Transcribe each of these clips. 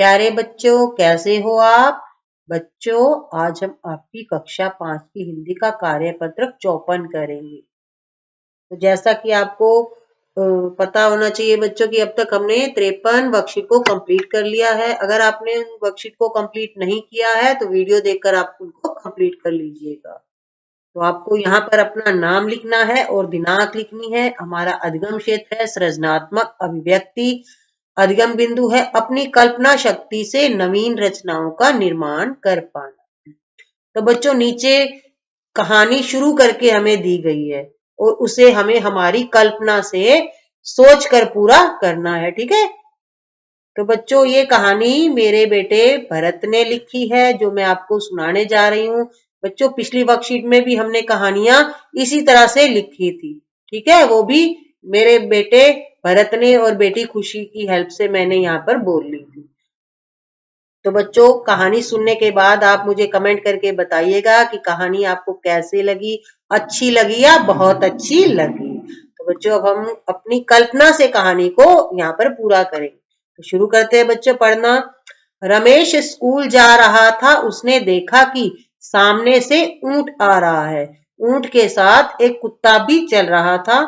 प्यारे बच्चों, कैसे हो आप? बच्चों, आज हम आपकी कक्षा 5 की हिंदी का कार्यपत्रक 54 करेंगे। तो जैसा कि आपको पता होना चाहिए बच्चों कि अब तक हमने 53 वर्कशीट को कंप्लीट कर लिया है। अगर आपने उन वर्कशीट को कंप्लीट नहीं किया है तो वीडियो देखकर आप उनको कंप्लीट कर लीजिएगा। तो आपको यहाँ पर अपना नाम लिखना है और दिनांक लिखनी है। हमारा अधिगम क्षेत्र है सृजनात्मक अभिव्यक्ति। अधिगम बिंदु है अपनी कल्पना शक्ति से नवीन रचनाओं का निर्माण कर पाना। तो बच्चों, नीचे कहानी शुरू करके हमें दी गई है और उसे हमें हमारी कल्पना से सोच कर पूरा करना है। ठीक है। तो बच्चों, ये कहानी मेरे बेटे भरत ने लिखी है जो मैं आपको सुनाने जा रही हूँ। बच्चों, पिछली वर्कशीट में भी हमने कहानियां इसी तरह से लिखी थी। ठीक है। वो भी मेरे बेटे भरत ने और बेटी खुशी की हेल्प से मैंने यहाँ पर बोल ली थी। तो बच्चों, कहानी सुनने के बाद आप मुझे कमेंट करके बताइएगा कि कहानी आपको कैसे लगी, अच्छी लगी या बहुत अच्छी लगी। तो बच्चों, अब हम अपनी कल्पना से कहानी को यहाँ पर पूरा करेंगे। तो शुरू करते हैं बच्चों पढ़ना। रमेश स्कूल जा रहा था। उसने देखा कि सामने से ऊंट आ रहा है। ऊंट के साथ एक कुत्ता भी चल रहा था।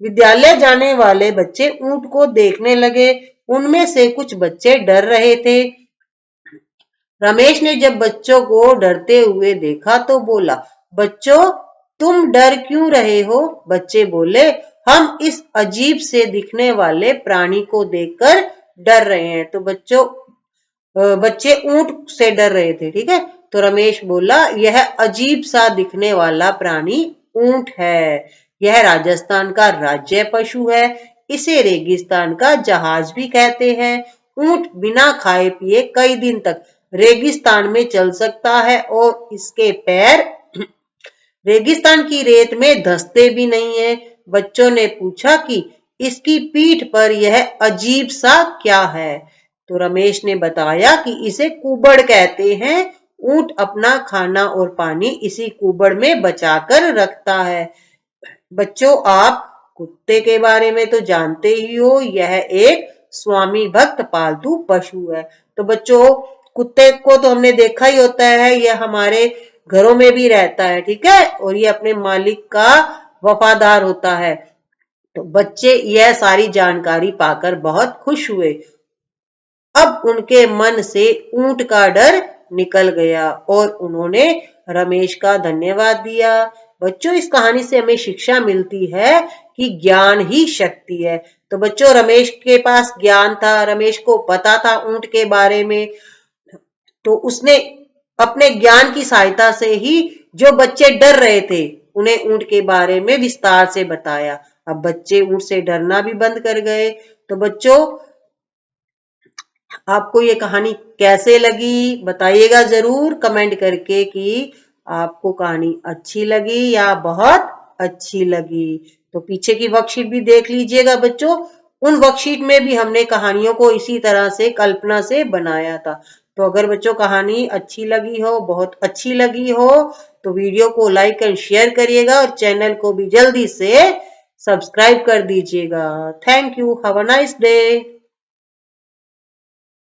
विद्यालय जाने वाले बच्चे ऊंट को देखने लगे। उनमें से कुछ बच्चे डर रहे थे। रमेश ने जब बच्चों को डरते हुए देखा तो बोला, बच्चों, तुम डर क्यों रहे हो? बच्चे बोले, हम इस अजीब से दिखने वाले प्राणी को देखकर डर रहे हैं। तो बच्चों, बच्चे ऊंट से डर रहे थे। ठीक है। तो रमेश बोला, यह अजीब सा दिखने वाला प्राणी ऊंट है। यह राजस्थान का राज्य पशु है। इसे रेगिस्तान का जहाज भी कहते हैं। ऊंट बिना खाए पिए कई दिन तक रेगिस्तान में चल सकता है और इसके पैर रेगिस्तान की रेत में धंसते भी नहीं है। बच्चों ने पूछा कि इसकी पीठ पर यह अजीब सा क्या है? तो रमेश ने बताया कि इसे कुबड़ कहते हैं। ऊंट अपना खाना और पानी इसी कुबड़ में बचाकर रखता है। बच्चों, आप कुत्ते के बारे में तो जानते ही हो, यह एक स्वामी भक्त पालतू पशु है। तो बच्चों, कुत्ते को तो हमने देखा ही होता है, यह हमारे घरों में भी रहता है। ठीक है। और ये अपने मालिक का वफादार होता है। तो बच्चे यह सारी जानकारी पाकर बहुत खुश हुए। अब उनके मन से ऊंट का डर निकल गया और उन्होंने रमेश का धन्यवाद दिया। बच्चों, इस कहानी से हमें शिक्षा मिलती है कि ज्ञान ही शक्ति है। तो बच्चों, रमेश के पास ज्ञान था, रमेश को पता था ऊंट के बारे में। तो उसने अपने ज्ञान की सहायता से ही जो बच्चे डर रहे थे उन्हें ऊंट के बारे में विस्तार से बताया। अब बच्चे ऊंट से डरना भी बंद कर गए। तो बच्चों, आपको ये कहानी कैसे लगी बताइएगा जरूर कमेंट करके कि आपको कहानी अच्छी लगी या बहुत अच्छी लगी। तो पीछे की वर्कशीट भी देख लीजिएगा बच्चों। उन वर्कशीट में भी हमने कहानियों को इसी तरह से कल्पना से बनाया था। तो अगर बच्चों कहानी अच्छी लगी हो, बहुत अच्छी लगी हो, तो वीडियो को लाइक एंड शेयर करिएगा और चैनल को भी जल्दी से सब्सक्राइब कर दीजिएगा। Thank you. Have a nice day.